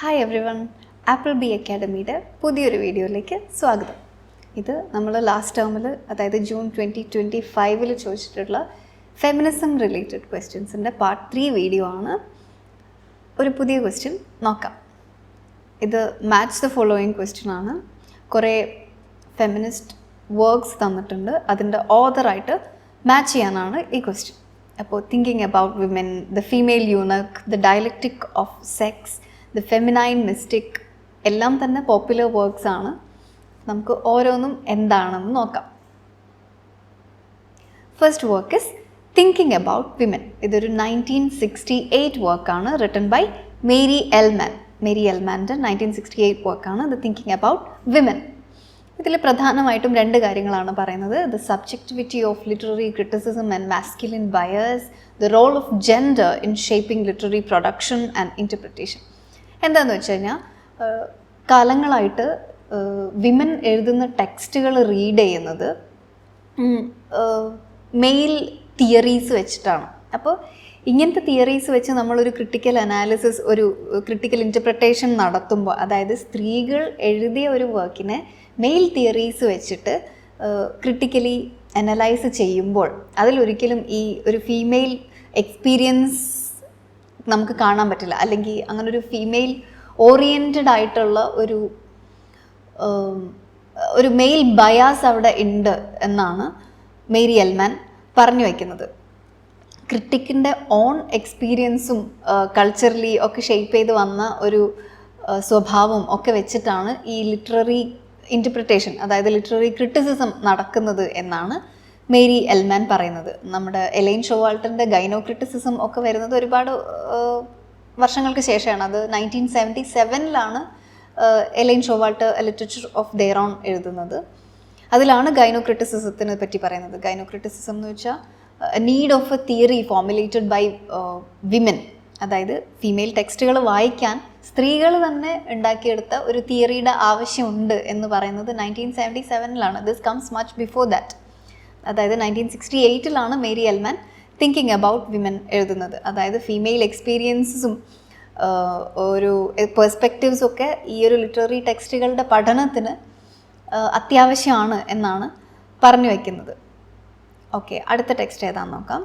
Hi everyone, Apple B അക്കാഡമിയുടെ പുതിയൊരു വീഡിയോയിലേക്ക് സ്വാഗതം. ഇത് നമ്മൾ ലാസ്റ്റ് ടേമിൽ, അതായത് ജൂൺ 2025 ചോദിച്ചിട്ടുള്ള ഫെമിനിസം റിലേറ്റഡ് ക്വസ്റ്റ്യൻസിൻ്റെ പാർട്ട് 3 വീഡിയോ ആണ്. ഒരു പുതിയ ക്വസ്റ്റ്യൻ നോക്കാം. ഇത് മാച്ച് ദ ഫോളോയിങ് ക്വസ്റ്റ്യൻ ആണ്. കുറേ ഫെമിനിസ്റ്റ് വർക്ക്സ് തന്നിട്ടുണ്ട്, അതിൻ്റെ ഓതറായിട്ട് മാച്ച് ചെയ്യാനാണ് ഈ ക്വസ്റ്റ്യൻ. അപ്പോൾ thinking about women, the female eunuch, the dialectic of sex, the feminine mystique എല്ലാം തന്നെ പോപ്പുലർ വർക്ക്സ് ആണ്. നമുക്ക് ഓരോന്നും എന്താണെന്ന് നോക്കാം. First work is thinking about women. ഇതൊരു 1968 വർക്കാണ്, written by Mary Ellman. Mary എൽമാൻ്റെ 1968 വർക്കാണ് ദ തിങ്കിങ് അബൌട്ട് വിമൻ. ഇതിൽ പ്രധാനമായിട്ടും രണ്ട് കാര്യങ്ങളാണ് പറയുന്നത്. The subjectivity of literary criticism and masculine bias, the role of gender in shaping literary production and interpretation. എന്താണെന്ന് വെച്ച് കഴിഞ്ഞാൽ, കാലങ്ങളായിട്ട് വിമൻ എഴുതുന്ന ടെക്സ്റ്റുകൾ റീഡ് ചെയ്യുന്നത് മെയിൽ തിയറീസ് വെച്ചിട്ടാണ്. അപ്പോൾ ഇങ്ങനത്തെ തിയറീസ് വെച്ച് നമ്മളൊരു ക്രിട്ടിക്കൽ അനാലിസിസ്, ഒരു ക്രിട്ടിക്കൽ ഇൻ്റർപ്രിട്ടേഷൻ നടത്തുമ്പോൾ, അതായത് സ്ത്രീകൾ എഴുതിയ ഒരു വർക്കിനെ മെയിൽ തിയറീസ് വെച്ചിട്ട് ക്രിട്ടിക്കലി അനലൈസ് ചെയ്യുമ്പോൾ അതിലൊരിക്കലും ഈ ഒരു ഫീമെയിൽ എക്സ്പീരിയൻസ് നമുക്ക് കാണാൻ പറ്റില്ല. അല്ലെങ്കിൽ അങ്ങനൊരു ഫീമെയിൽ ഓറിയൻറ്റഡ് ആയിട്ടുള്ള ഒരു മെയിൽ ബയാസ് അവിടെ ഉണ്ട് എന്നാണ് മേരി എൽമാൻ പറഞ്ഞു വയ്ക്കുന്നത്. ക്രിട്ടിക്കിൻ്റെ ഓൺ എക്സ്പീരിയൻസും കൾച്ചറലി ഒക്കെ ഷെയ്പ്പ് ചെയ്ത് വന്ന ഒരു സ്വഭാവം ഒക്കെ വെച്ചിട്ടാണ് ഈ ലിറ്റററി ഇൻ്റർപ്രിട്ടേഷൻ, അതായത് ലിറ്റററി ക്രിറ്റിസിസം നടക്കുന്നത് എന്നാണ് മേരി എൽമാൻ പറയുന്നത്. നമ്മുടെ എലൈൻ ഷോവാൾട്ടറിൻ്റെ ഗൈനോ ക്രിറ്റിസിസം ഒക്കെ വരുന്നത് ഒരുപാട് വർഷങ്ങൾക്ക് ശേഷമാണ്. അത് 1977 A-line Showalter literature of their own എഴുതുന്നത്. അതിലാണ് ഗൈനോ ക്രിറ്റിസിസത്തിനെ പറ്റി പറയുന്നത്. ഗൈനോ ക്രിറ്റിസിസം എന്ന് വെച്ചാൽ need of a theory formulated by women, അതായത് ഫീമെയിൽ ടെക്സ്റ്റുകൾ വായിക്കാൻ സ്ത്രീകൾ തന്നെ ഉണ്ടാക്കിയെടുത്ത ഒരു തിയറിയുടെ ആവശ്യമുണ്ട് എന്ന് പറയുന്നത് 1977. This comes much before that. അതായത് 1968 മേരി എൽമാൻ തിങ്കിങ് അബൌട്ട് വിമൻ എഴുതുന്നത്. അതായത് ഫീമെയിൽ എക്സ്പീരിയൻസും ഒരു പെർസ്പെക്റ്റീവ്സും ഒക്കെ ഈ ഒരു ലിറ്റററി ടെക്സ്റ്റുകളുടെ പഠനത്തിന് അത്യാവശ്യമാണ് എന്നാണ് പറഞ്ഞു വയ്ക്കുന്നത്. ഓക്കെ, അടുത്ത ടെക്സ്റ്റ് ഏതാണെന്ന് നോക്കാം.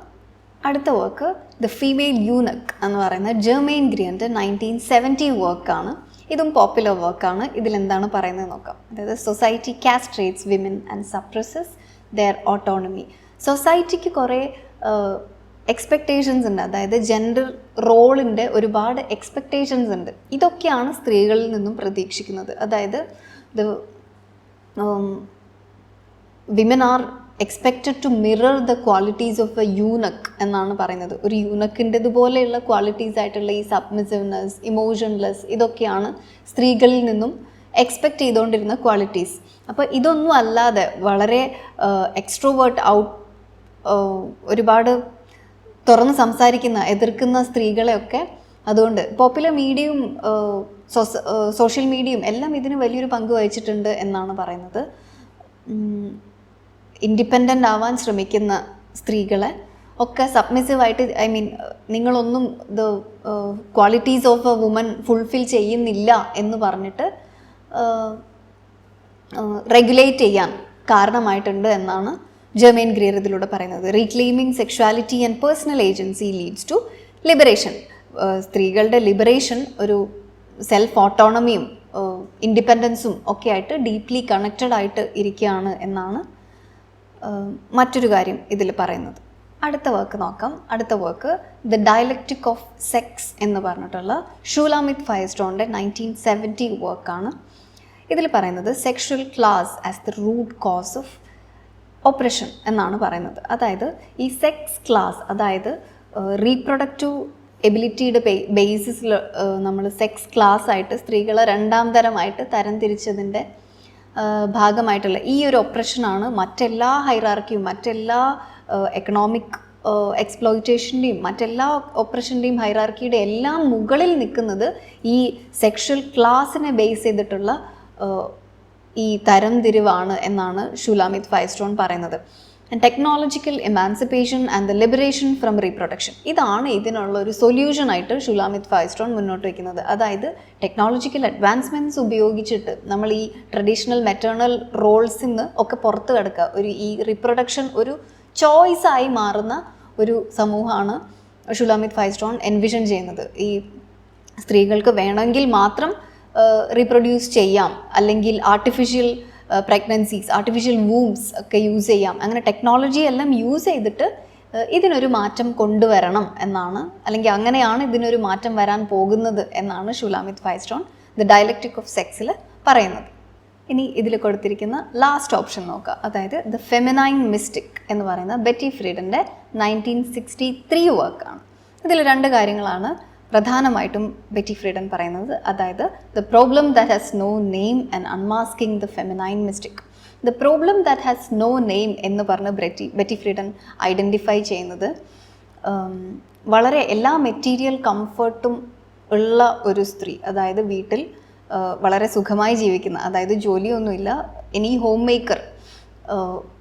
അടുത്ത വർക്ക് ദ ഫീമെയിൽ യൂണക് എന്ന് പറയുന്ന ജെർമെയിൻ ഗ്രിയൻ്റെ 1970 വർക്കാണ്. ഇതും പോപ്പുലർ വർക്കാണ്. ഇതിലെന്താണ് പറയുന്നത് നോക്കാം. അതായത് society castrates women and suppresses their autonomy. സൊസൈറ്റിക്ക് കുറേ എക്സ്പെക്റ്റേഷൻസ് ഉണ്ട്, അതായത് ജെൻഡർ റോളിൻ്റെ ഒരുപാട് എക്സ്പെക്റ്റേഷൻസ് ഉണ്ട്. ഇതൊക്കെയാണ് സ്ത്രീകളിൽ നിന്നും പ്രതീക്ഷിക്കുന്നത്. അതായത് women are expected to mirror the qualities of a eunuch എന്നാണ് പറയുന്നത്. ഒരു യൂണക്കിൻ്റെതുപോലെയുള്ള ക്വാളിറ്റീസ് ആയിട്ടുള്ള ഈ സബ്മിസിവ്നെസ്, ഇമോഷൻലെസ്, ഇതൊക്കെയാണ് സ്ത്രീകളിൽ നിന്നും എക്സ്പെക്റ്റ് ചെയ്തുകൊണ്ടിരുന്ന ക്വാളിറ്റീസ്. അപ്പോൾ ഇതൊന്നും അല്ലാതെ വളരെ എക്സ്ട്രോവേർട്ട് ഒരുപാട് തുറന്ന് സംസാരിക്കുന്ന, എതിർക്കുന്ന സ്ത്രീകളെയൊക്കെ, അതുകൊണ്ട് പോപ്പുലർ മീഡിയയും സോഷ്യൽ മീഡിയയും എല്ലാം ഇതിന് വലിയൊരു പങ്ക് വഹിച്ചിട്ടുണ്ട് എന്നാണ് പറയുന്നത്. ഇൻഡിപെൻഡൻ്റ് ആവാൻ ശ്രമിക്കുന്ന സ്ത്രീകളെ ഒക്കെ സബ്മിസീവായിട്ട്, ഐ മീൻ നിങ്ങളൊന്നും the qualities of a woman fulfil ചെയ്യുന്നില്ല എന്ന് പറഞ്ഞിട്ട് റെഗുലേറ്റ് ചെയ്യാൻ കാരണമായിട്ടുണ്ട് എന്നാണ് ജെർമെയിൻ ഗ്രിയർ ഇതിലൂടെ പറയുന്നത്. Reclaiming sexuality and personal agency leads to liberation. സ്ത്രീകളുടെ ലിബറേഷൻ ഒരു സെൽഫ് ഓട്ടോണമിയും ഇൻഡിപെൻഡൻസും ഒക്കെ ആയിട്ട് ഡീപ്ലി കണക്റ്റഡ് ആയിട്ട് ഇരിക്കുകയാണ് എന്നാണ് മറ്റൊരു കാര്യം ഇതിൽ പറയുന്നത്. അടുത്ത വർക്ക് നോക്കാം. അടുത്ത work the dialectic of sex എന്ന് പറഞ്ഞിട്ടുള്ള ഷൂലാമിത് ഫയർസ്റ്റോണിൻ്റെ 1970 വർക്കാണ്. ഇതിൽ പറയുന്നത് sexual class as the root cause of oppression എന്നാണ് പറയുന്നത്. അതായത് ഈ സെക്സ് ക്ലാസ്, അതായത് റീപ്രൊഡക്റ്റീവ് എബിലിറ്റിയുടെ ബേസിസിൽ നമ്മൾ സെക്സ് ക്ലാസ് ആയിട്ട് സ്ത്രീകളെ രണ്ടാം തരമായിട്ട് തരംതിരിച്ചതിൻ്റെ ഭാഗമായിട്ടുള്ള ഈ ഒരു ഒപ്രഷനാണ് മറ്റെല്ലാ ഹൈറാർക്കിയും, മറ്റെല്ലാ എക്കണോമിക് എക്സ്പ്ലോയിറ്റേഷൻ്റെയും മറ്റെല്ലാ ഓപ്പറേഷൻ്റെയും ഹൈറാർക്കിയുടെ എല്ലാം മുകളിൽ നിൽക്കുന്നത് ഈ സെക്ഷൽ ക്ലാസിനെ ബേസ് ചെയ്തിട്ടുള്ള ഈ തരംതിരിവാണ് എന്നാണ് ഷൂലാമിത് ഫയർസ്റ്റോൺ പറയുന്നത്. Technological emancipation and the liberation from reproduction. ഇതാണ് ഇതിനുള്ള ഒരു സൊല്യൂഷനായിട്ട് ഷുലാമിത് ഫയർസ്റ്റോൺ മുന്നോട്ട് വയ്ക്കുന്നത്. അതായത് ടെക്നോളജിക്കൽ അഡ്വാൻസ്മെൻറ്റ്സ് ഉപയോഗിച്ചിട്ട് നമ്മൾ ഈ ട്രഡീഷണൽ മെറ്റേണൽ റോൾസിൽ നിന്ന് ഒക്കെ പുറത്ത് കിടക്കുക, ഈ റീപ്രൊഡക്ഷൻ ഒരു ചോയ്സായി മാറുന്ന ഒരു സമൂഹമാണ് ഷുലാമിത് ഫയർസ്റ്റോൺ എൻവിഷൻ ചെയ്യുന്നത്. ഈ സ്ത്രീകൾക്ക് വേണമെങ്കിൽ മാത്രം റീപ്രൊഡ്യൂസ് ചെയ്യാം, അല്ലെങ്കിൽ ആർട്ടിഫിഷ്യൽ പ്രഗ്നൻസീസ്, ആർട്ടിഫിഷ്യൽ വൂംസ് ഒക്കെ യൂസ് ചെയ്യാം. അങ്ങനെ ടെക്നോളജി എല്ലാം യൂസ് ചെയ്തിട്ട് ഇതിനൊരു മാറ്റം കൊണ്ടുവരണം എന്നാണ്, അല്ലെങ്കിൽ അങ്ങനെയാണ് ഇതിനൊരു മാറ്റം വരാൻ പോകുന്നത് എന്നാണ് ഷുലാമിത് ഫയർസ്റ്റോൺ ദ ഡയലക്റ്റിക് ഓഫ് സെക്സിൽ പറയുന്നത്. ഇനി ഇതിൽ കൊടുത്തിരിക്കുന്ന ലാസ്റ്റ് ഓപ്ഷൻ നോക്കുക. അതായത് ദ ഫെമിനൈൻ മിസ്റ്റിക് എന്ന് പറയുന്ന ബെറ്റി ഫ്രീഡൻ്റെ 1963 വർക്കാണ്. ഇതിൽ 2 കാര്യങ്ങളാണ് പ്രധാനമായിട്ടും ബെറ്റി ഫ്രീഡൻ പറയുന്നത്. അതായത് the problem that has no name and unmasking the feminine mystique. The problem that has no name എന്ന് പറഞ്ഞ് ബെറ്റി ഫ്രീഡൻ ഐഡൻറ്റിഫൈ ചെയ്യുന്നത് വളരെ എല്ലാ മെറ്റീരിയൽ കംഫർട്ടും ഉള്ള ഒരു സ്ത്രീ, അതായത് വീട്ടിൽ വളരെ സുഖമായി ജീവിക്കുന്ന, അതായത് ജോലിയൊന്നുമില്ല, ഇനി ഹോം മേക്കർ,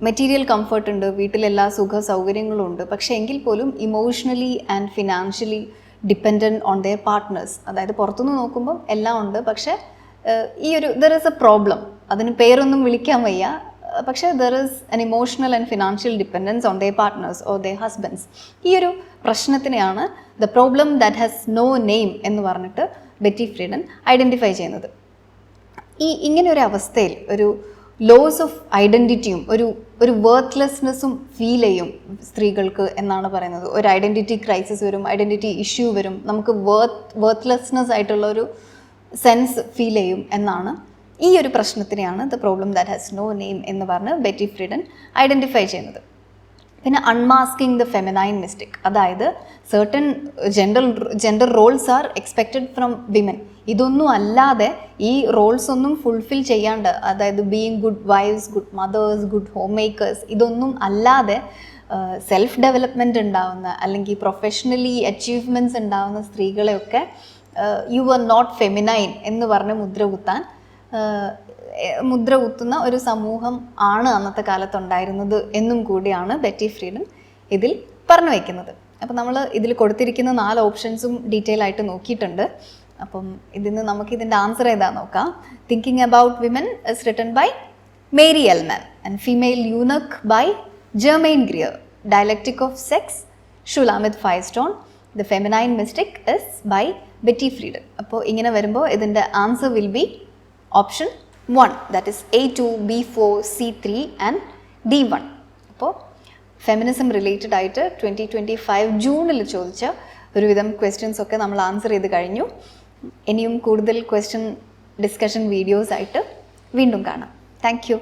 മെറ്റീരിയൽ കംഫർട്ട് ഉണ്ട്, വീട്ടിലെല്ലാ സുഖ സൗകര്യങ്ങളും ഉണ്ട്, പക്ഷേ എങ്കിൽ പോലും emotionally and financially dependent on their partners. അതായത് പുറത്തുനിന്ന് നോക്കുമ്പം എല്ലാം ഉണ്ട്, പക്ഷേ ഈ ഒരു ദർ ഈസ് എ പ്രോബ്ലം, അതിന് പേരൊന്നും വിളിക്കാൻ വയ്യ, പക്ഷേ there is an emotional and financial dependence on their partners or their husbands. ഈ ഒരു പ്രശ്നത്തിനെയാണ് the problem that has no name എന്ന് പറഞ്ഞിട്ട് ബെറ്റി ഫ്രീഡൻ ഐഡൻറ്റിഫൈ ചെയ്യുന്നത്. ഇങ്ങനെ ഒരു അവസ്ഥയിൽ ഒരു ലോസ് ഓഫ് ഐഡൻറ്റിറ്റിയും ഒരു വർത്ത്ലെസ്നെസ്സും ഫീൽ ചെയ്യും സ്ത്രീകൾക്ക് എന്നാണ് പറയുന്നത്. ഒരു ഐഡൻറ്റിറ്റി ക്രൈസിസ് വരും, ഐഡൻറ്റിറ്റി ഇഷ്യൂ വരും, നമുക്ക് വർത്ത്ലെസ്നെസ് ആയിട്ടുള്ള ഒരു സെൻസ് ഫീൽ ചെയ്യും എന്നാണ്. ഈ ഒരു പ്രശ്നത്തിനെയാണ് the problem that has no name എന്ന് പറഞ്ഞ് ബെറ്റി ഫ്രീഡൻ ഐഡൻറ്റിഫൈ ചെയ്യുന്നത്. പിന്നെ അൺമാസ്കിംഗ് ദ ഫെമിനൈൻ മിസ്റ്റിക്, അതായത് certain gender roles are expected from women. ഇതൊന്നും അല്ലാതെ ഈ റോൾസ് ഒന്നും ഫുൾഫിൽ ചെയ്യാണ്ട്, അതായത് being good wives, good mothers, good home makers, ഇതൊന്നും അല്ലാതെ സെൽഫ് ഡെവലപ്മെൻറ്റ് ഉണ്ടാവുന്ന അല്ലെങ്കിൽ പ്രൊഫഷണലി അച്ചീവ്മെൻറ്റ്സ് ഉണ്ടാവുന്ന സ്ത്രീകളെയൊക്കെ യു ആർ നോട്ട് ഫെമിനൈൻ എന്ന് പറഞ്ഞ് മുദ്ര കുത്തുന്ന ഒരു സമൂഹം ആണ് അന്നത്തെ കാലത്തുണ്ടായിരുന്നത് എന്നും കൂടിയാണ് ബെറ്റി ഫ്രീഡൻ ഇതിൽ പറഞ്ഞു വയ്ക്കുന്നത്. അപ്പം നമ്മൾ ഇതിൽ കൊടുത്തിരിക്കുന്ന 4 ഓപ്ഷൻസും ഡീറ്റെയിൽ ആയിട്ട് നോക്കിയിട്ടുണ്ട്. അപ്പം ഇതിന് നമുക്കിതിൻ്റെ ആൻസർ ഏതാ നോക്കാം. Thinking about women is written by Mary Ellmann and female eunuch by Germaine Greer. Dialectic of sex Shulamith Firestone. The feminine mystique is by Betty Friedan. അപ്പോൾ ഇങ്ങനെ വരുമ്പോൾ ഇതിൻ്റെ answer will be option 1, that is A2, B4, C3 and D1. അപ്പോൾ feminism related ആയിട്ട് 2025 ജൂണിൽ ചോദിച്ച ഒരുവിധം questions ഒക്കെ നമ്മൾ ആൻസർ ചെയ്ത് കഴിഞ്ഞു. ഇനിയും കൂടുതൽ ക്വസ്റ്റ്യൻ ഡിസ്കഷൻ വീഡിയോസ് ആയിട്ട് വീണ്ടും കാണാം. Thank you.